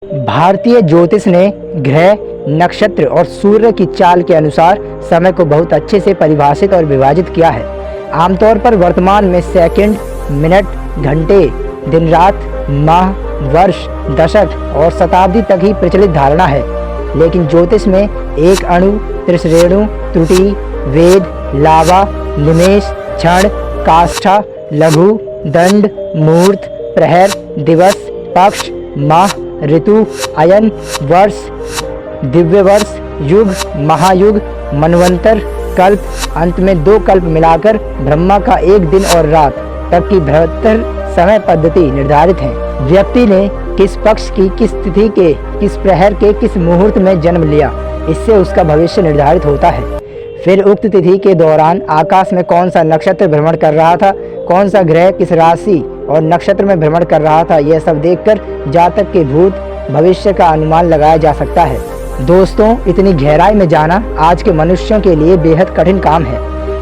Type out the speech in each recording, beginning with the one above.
भारतीय ज्योतिष ने ग्रह, नक्षत्र और सूर्य की चाल के अनुसार समय को बहुत अच्छे से परिभाषित और विभाजित किया है। आमतौर पर वर्तमान में सेकंड, मिनट, घंटे, दिन रात, माह, वर्ष, दशक और शताब्दी तक ही प्रचलित धारणा है। लेकिन ज्योतिष में एक अणु, त्रिश्रेणु, त्रुटि, वेद, लावा, निमेष, क्षण, काष्ठा, लघु, दंड, मुहूर्त, प्रहर, दिवस, पक्ष, माह, ऋतु, अयन, वर्ष, दिव्य वर्ष, युग, महायुग, मनवंतर, कल्प, अंत में 2 कल्प मिलाकर ब्रह्मा का 1 दिन और रात तक की बृहत्तर समय पद्धति निर्धारित है। व्यक्ति ने किस पक्ष की, किस तिथि के, किस प्रहर के, किस मुहूर्त में जन्म लिया, इससे उसका भविष्य निर्धारित होता है। फिर उक्त तिथि के दौरान आकाश में कौन सा नक्षत्र भ्रमण कर रहा था, कौन सा ग्रह किस राशि और नक्षत्र में भ्रमण कर रहा था, यह सब देखकर जातक के भूत भविष्य का अनुमान लगाया जा सकता है। दोस्तों, इतनी गहराई में जाना आज के मनुष्यों के लिए बेहद कठिन काम है।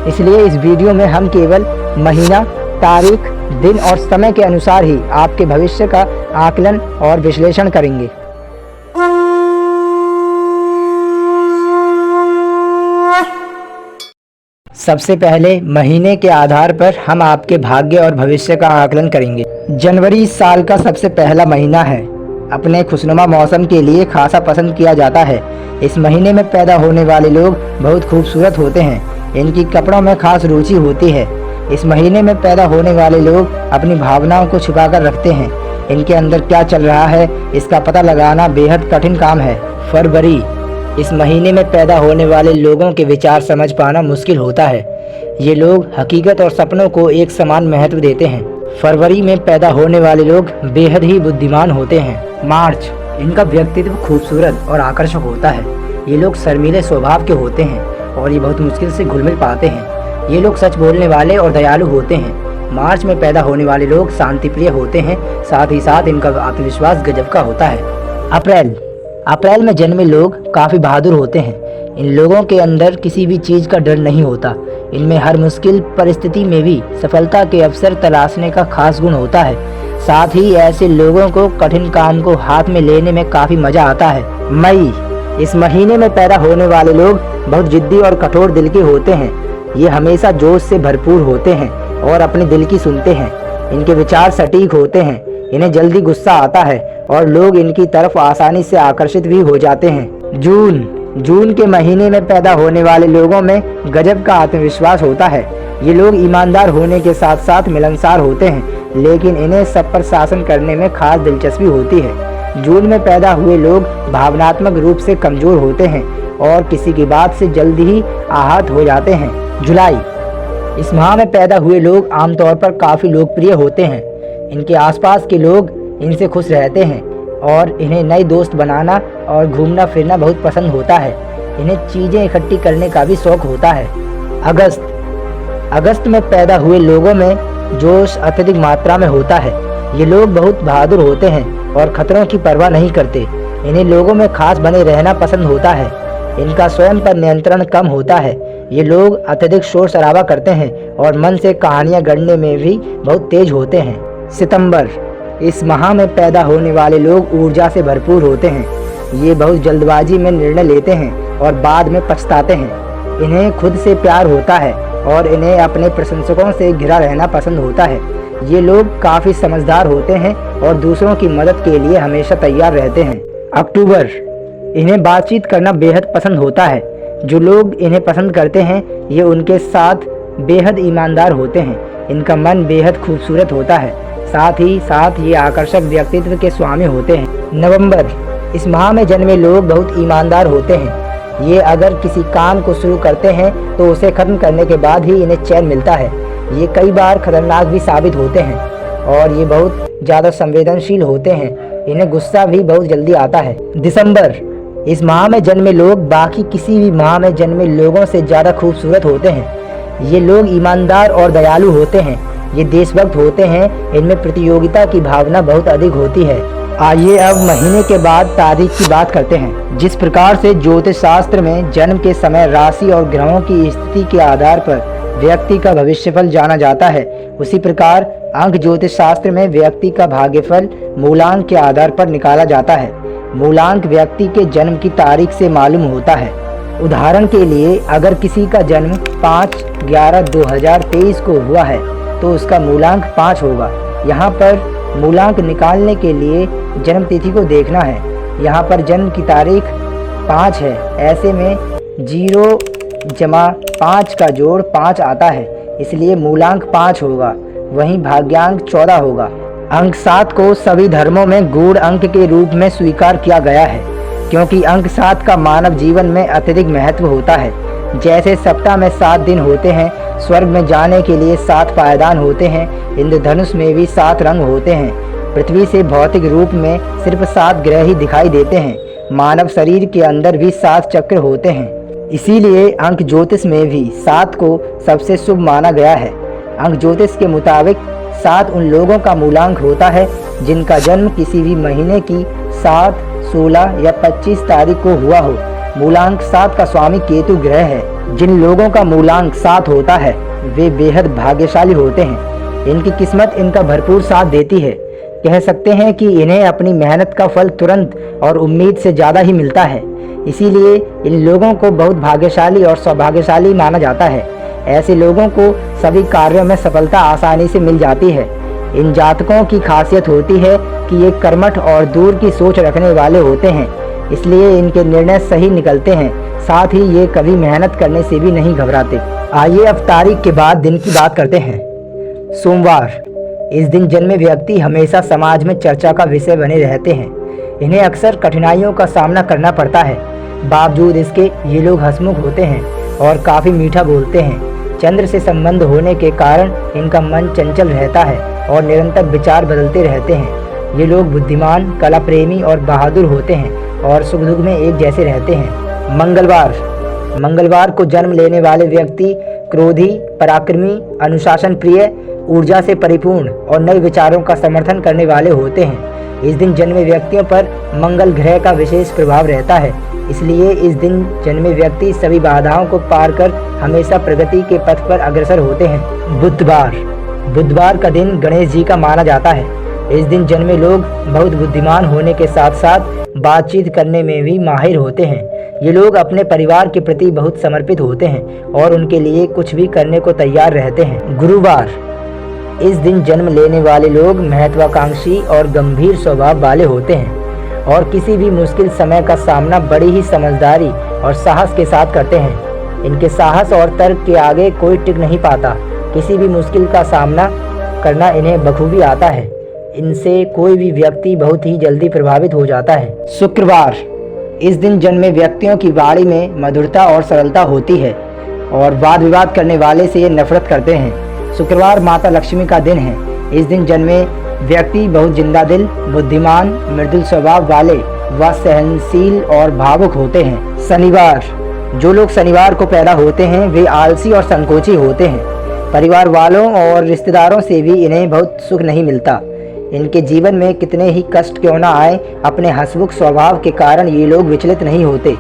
इसलिए इस वीडियो में हम केवल महीना, तारीख, दिन और समय के अनुसार ही आपके भविष्य का आकलन और विश्लेषण करेंगे। सबसे पहले महीने के आधार पर हम आपके भाग्य और भविष्य का आकलन करेंगे। जनवरी इस साल का सबसे पहला महीना है। अपने खुशनुमा मौसम के लिए खासा पसंद किया जाता है। इस महीने में पैदा होने वाले लोग बहुत खूबसूरत होते हैं। इनकी कपड़ों में खास रुचि होती है। इस महीने में पैदा होने वाले लोग अपनी भावनाओं को छुपाकर रखते हैं। इनके अंदर क्या चल रहा है, इसका पता लगाना बेहद कठिन काम है। फरवरी, इस महीने में पैदा होने वाले लोगों के विचार समझ पाना मुश्किल होता है। ये लोग हकीकत और सपनों को एक समान महत्व देते हैं। फरवरी में पैदा होने वाले लोग बेहद ही बुद्धिमान होते हैं। मार्च, इनका व्यक्तित्व खूबसूरत और आकर्षक होता है। ये लोग शर्मीले स्वभाव के होते हैं और ये बहुत मुश्किल से घुल मिल पाते हैं। ये लोग सच बोलने वाले और दयालु होते हैं। मार्च में पैदा होने वाले लोग शांतिप्रिय होते हैं, साथ ही साथ इनका आत्मविश्वास गजब का होता है। अप्रैल में जन्मे लोग काफ़ी बहादुर होते हैं। इन लोगों के अंदर किसी भी चीज़ का डर नहीं होता। इनमें हर मुश्किल परिस्थिति में भी सफलता के अवसर तलाशने का खास गुण होता है। साथ ही ऐसे लोगों को कठिन काम को हाथ में लेने में काफ़ी मज़ा आता है। मई, इस महीने में पैदा होने वाले लोग बहुत जिद्दी और कठोर दिल के होते हैं। ये हमेशा जोश से भरपूर होते हैं और अपने दिल की सुनते हैं। इनके विचार सटीक होते हैं। इन्हें जल्दी गुस्सा आता है और लोग इनकी तरफ आसानी से आकर्षित भी हो जाते हैं। जून के महीने में पैदा होने वाले लोगों में गजब का आत्मविश्वास होता है। ये लोग ईमानदार होने के साथ साथ मिलनसार होते हैं, लेकिन इन्हें सब पर शासन करने में खास दिलचस्पी होती है। जून में पैदा हुए लोग भावनात्मक रूप से कमजोर होते हैं और किसी की बात से जल्दी ही आहत हो जाते हैं। जुलाई, इस माह में पैदा हुए लोग आमतौर पर काफ़ी लोकप्रिय होते हैं। इनके आसपास के लोग इनसे खुश रहते हैं और इन्हें नए दोस्त बनाना और घूमना फिरना बहुत पसंद होता है। इन्हें चीज़ें इकट्ठी करने का भी शौक होता है। अगस्त में पैदा हुए लोगों में जोश अत्यधिक मात्रा में होता है। ये लोग बहुत बहादुर होते हैं और खतरों की परवाह नहीं करते। इन्हें लोगों में खास बने रहना पसंद होता है। इनका स्वयं पर नियंत्रण कम होता है। ये लोग अत्यधिक शोर शराबा करते हैं और मन से कहानियाँ गढ़ने में भी बहुत तेज होते हैं। सितंबर, इस माह में पैदा होने वाले लोग ऊर्जा से भरपूर होते हैं। ये बहुत जल्दबाजी में निर्णय लेते हैं और बाद में पछताते हैं। इन्हें खुद से प्यार होता है और इन्हें अपने प्रशंसकों से घिरा रहना पसंद होता है। ये लोग काफ़ी समझदार होते हैं और दूसरों की मदद के लिए हमेशा तैयार रहते हैं। अक्टूबर, इन्हें बातचीत करना बेहद पसंद होता है। जो लोग इन्हें पसंद करते हैं ये उनके साथ बेहद ईमानदार होते हैं। इनका मन बेहद खूबसूरत होता है। साथ ही साथ ये आकर्षक व्यक्तित्व के स्वामी होते हैं। नवंबर, इस माह में जन्मे लोग बहुत ईमानदार होते हैं। ये अगर किसी काम को शुरू करते हैं तो उसे खत्म करने के बाद ही इन्हें चैन मिलता है। ये कई बार खतरनाक भी साबित होते हैं और ये बहुत ज़्यादा संवेदनशील होते हैं। इन्हें गुस्सा भी बहुत जल्दी आता है। दिसंबर, इस माह में जन्मे लोग बाकी किसी भी माह में जन्मे लोगों से ज़्यादा खूबसूरत होते हैं। ये लोग ईमानदार और दयालु होते हैं। ये देशभक्त होते हैं। इनमें प्रतियोगिता की भावना बहुत अधिक होती है। आइए अब महीने के बाद तारीख की बात करते हैं। जिस प्रकार से ज्योतिष शास्त्र में जन्म के समय राशि और ग्रहों की स्थिति के आधार पर व्यक्ति का भविष्यफल जाना जाता है, उसी प्रकार अंक ज्योतिष शास्त्र में व्यक्ति का भाग्यफल मूलांक के आधार पर निकाला जाता है। मूलांक व्यक्ति के जन्म की तारीख से मालूम होता है। उदाहरण के लिए अगर किसी का जन्म 5/11/2023 को हुआ है तो उसका मूलांक 5 होगा। यहाँ पर मूलांक निकालने के लिए जन्म तिथि को देखना है। यहाँ पर जन्म की तारीख 5 है, ऐसे में 0 जमा 5 का जोड़ 5 आता है, इसलिए मूलांक 5 होगा। वहीं भाग्यांक 14 होगा। अंक 7 को सभी धर्मों में गूढ़ अंक के रूप में स्वीकार किया गया है, क्योंकि अंक 7 का मानव जीवन में अत्यधिक महत्व होता है। जैसे सप्ताह में 7 दिन होते हैं, स्वर्ग में जाने के लिए 7 पायदान होते हैं, इंद्रधनुष में भी 7 रंग होते हैं। पृथ्वी से भौतिक रूप में सिर्फ 7 ग्रह ही दिखाई देते हैं। मानव शरीर के अंदर भी 7 चक्र होते हैं। इसीलिए अंक ज्योतिष में भी 7 को सबसे शुभ माना गया है। अंक ज्योतिष के मुताबिक 7 उन लोगों का मूलांक होता है जिनका जन्म किसी भी महीने की 7, 16 या 25 तारीख को हुआ हो। मूलांक 7 का स्वामी केतु ग्रह है। जिन लोगों का मूलांक 7 होता है वे बेहद भाग्यशाली होते हैं। इनकी किस्मत इनका भरपूर साथ देती है। कह सकते हैं कि इन्हें अपनी मेहनत का फल तुरंत और उम्मीद से ज़्यादा ही मिलता है। इसीलिए इन लोगों को बहुत भाग्यशाली और सौभाग्यशाली माना जाता है। ऐसे लोगों को सभी कार्यों में सफलता आसानी से मिल जाती है। इन जातकों की खासियत होती है कि ये कर्मठ और दूर की सोच रखने वाले होते हैं, इसलिए इनके निर्णय सही निकलते हैं। साथ ही ये कभी मेहनत करने से भी नहीं घबराते। आइए अब तारीख के बाद दिन की बात करते हैं। सोमवार। इस दिन जन्मे व्यक्ति हमेशा समाज में चर्चा का विषय बने रहते हैं। इन्हें अक्सर कठिनाइयों का सामना करना पड़ता है। बावजूद इसके ये लोग हंसमुख होते हैं और काफ़ी मीठा बोलते हैं। चंद्र से संबंध होने के कारण इनका मन चंचल रहता है और निरंतर विचार बदलते रहते हैं। ये लोग बुद्धिमान, कला प्रेमी और बहादुर होते हैं और सुख दुख में एक जैसे रहते हैं। मंगलवार को जन्म लेने वाले व्यक्ति क्रोधी, पराक्रमी, अनुशासन प्रिय, ऊर्जा से परिपूर्ण और नए विचारों का समर्थन करने वाले होते हैं। इस दिन जन्मे व्यक्तियों पर मंगल ग्रह का विशेष प्रभाव रहता है, इसलिए इस दिन जन्मे व्यक्ति सभी बाधाओं को पार कर हमेशा प्रगति के पथ पर अग्रसर होते हैं। बुधवार का दिन गणेश जी का माना जाता है। इस दिन जन्मे लोग बहुत बुद्धिमान होने के साथ साथ बातचीत करने में भी माहिर होते हैं। ये लोग अपने परिवार के प्रति बहुत समर्पित होते हैं और उनके लिए कुछ भी करने को तैयार रहते हैं। गुरुवार। इस दिन जन्म लेने वाले लोग महत्वाकांक्षी और गंभीर स्वभाव वाले होते हैं और किसी भी मुश्किल समय का सामना बड़ी ही समझदारी और साहस के साथ करते हैं। इनके साहस और तर्क के आगे कोई टिक नहीं पाता। किसी भी मुश्किल का सामना करना इन्हें बखूबी आता है। इनसे कोई भी व्यक्ति बहुत ही जल्दी प्रभावित हो जाता है। शुक्रवार। इस दिन जन्मे व्यक्तियों की वाणी में मधुरता और सरलता होती है और वाद विवाद करने वाले से ये नफरत करते हैं। शुक्रवार माता लक्ष्मी का दिन है। इस दिन जन्मे व्यक्ति बहुत जिंदा दिल, बुद्धिमान, मृदुल स्वभाव वाले व सहनशील और भावुक होते हैं। शनिवार। जो लोग शनिवार को पैदा होते हैं वे आलसी और संकोची होते हैं। परिवार वालों और रिश्तेदारों से भी इन्हें बहुत सुख नहीं मिलता। इनके जीवन में कितने ही कष्ट क्यों ना आए, अपने हंसमुख स्वभाव के कारण ये लोग विचलित नहीं होते।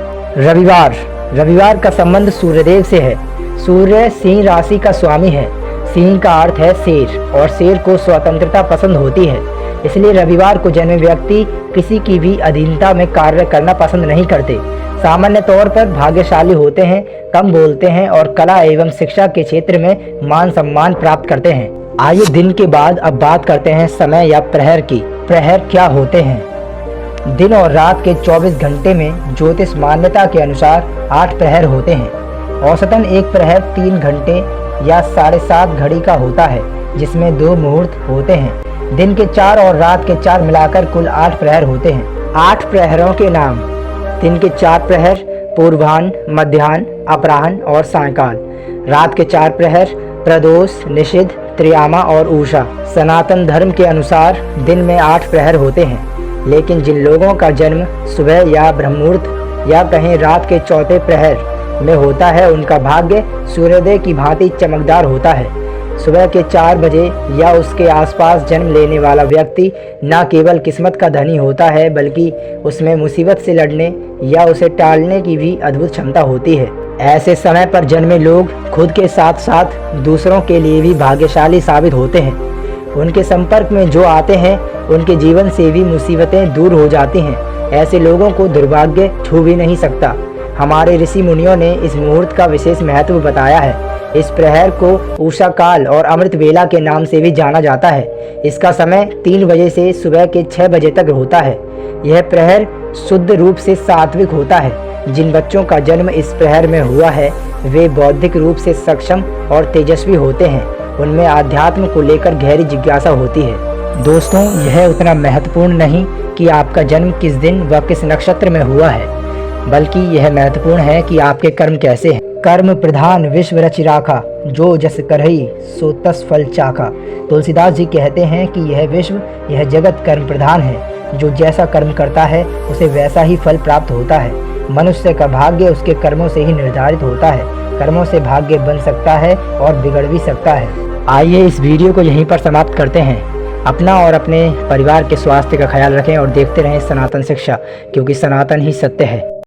रविवार का संबंध सूर्यदेव से है। सूर्य सिंह राशि का स्वामी है। सिंह का अर्थ है शेर और शेर को स्वतंत्रता पसंद होती है, इसलिए रविवार को जन्मे व्यक्ति किसी की भी अधीनता में कार्य करना पसंद नहीं करते। सामान्य तौर पर भाग्यशाली होते हैं, कम बोलते हैं और कला एवं शिक्षा के क्षेत्र में मान सम्मान प्राप्त करते हैं। आइए दिन के बाद अब बात करते हैं समय या प्रहर की। प्रहर क्या होते हैं? दिन और रात के 24 घंटे में ज्योतिष मान्यता के अनुसार 8 प्रहर होते हैं। औसतन एक प्रहर 3 घंटे या 7.5 घड़ी का होता है, जिसमें 2 मुहूर्त होते हैं। दिन के 4 और रात के 4 मिलाकर कुल 8 प्रहर होते हैं। 8 प्रहरों के नाम: दिन के 4 प्रहर पूर्वाह्न, मध्याह्न, अपराह्न और सायंकाल। रात के 4 प्रहर प्रदोष, निषिद्ध, त्रियामा और उषा। सनातन धर्म के अनुसार दिन में 8 प्रहर होते हैं, लेकिन जिन लोगों का जन्म सुबह या ब्रह्ममुहूर्त या कहीं रात के चौथे प्रहर में होता है उनका भाग्य सूर्योदय की भांति चमकदार होता है। सुबह के 4 बजे या उसके आसपास जन्म लेने वाला व्यक्ति न केवल किस्मत का धनी होता है, बल्कि उसमें मुसीबत से लड़ने या उसे टालने की भी अद्भुत क्षमता होती है। ऐसे समय पर जन्मे लोग खुद के साथ साथ दूसरों के लिए भी भाग्यशाली साबित होते हैं। उनके संपर्क में जो आते हैं उनके जीवन से भी मुसीबतें दूर हो जाती हैं ऐसे लोगों को दुर्भाग्य छू भी नहीं सकता। हमारे ऋषि मुनियों ने इस मुहूर्त का विशेष महत्व बताया है। इस प्रहर को उषा काल और अमृत वेला के नाम से भी जाना जाता है। इसका समय 3 बजे से सुबह के 6 बजे तक होता है। यह प्रहर शुद्ध रूप से सात्विक होता है। जिन बच्चों का जन्म इस प्रहर में हुआ है वे बौद्धिक रूप से सक्षम और तेजस्वी होते हैं। उनमें आध्यात्म को लेकर गहरी जिज्ञासा होती है। दोस्तों, यह उतना महत्वपूर्ण नहीं कि आपका जन्म किस दिन व किस नक्षत्र में हुआ है, बल्कि यह महत्वपूर्ण है कि आपके कर्म कैसे हैं। कर्म प्रधान विश्व रचि राखा, जो जस करहि सो तस फल चाखा। तुलसीदास जी कहते हैं कि यह विश्व, यह जगत कर्म प्रधान है। जो जैसा कर्म करता है उसे वैसा ही फल प्राप्त होता है। मनुष्य का भाग्य उसके कर्मों से ही निर्धारित होता है। कर्मों से भाग्य बन सकता है और बिगड़ भी सकता है। आइए इस वीडियो को यहीं पर समाप्त करते हैं। अपना और अपने परिवार के स्वास्थ्य का ख्याल रखें और देखते रहें सनातन शिक्षा, क्योंकि सनातन ही सत्य है।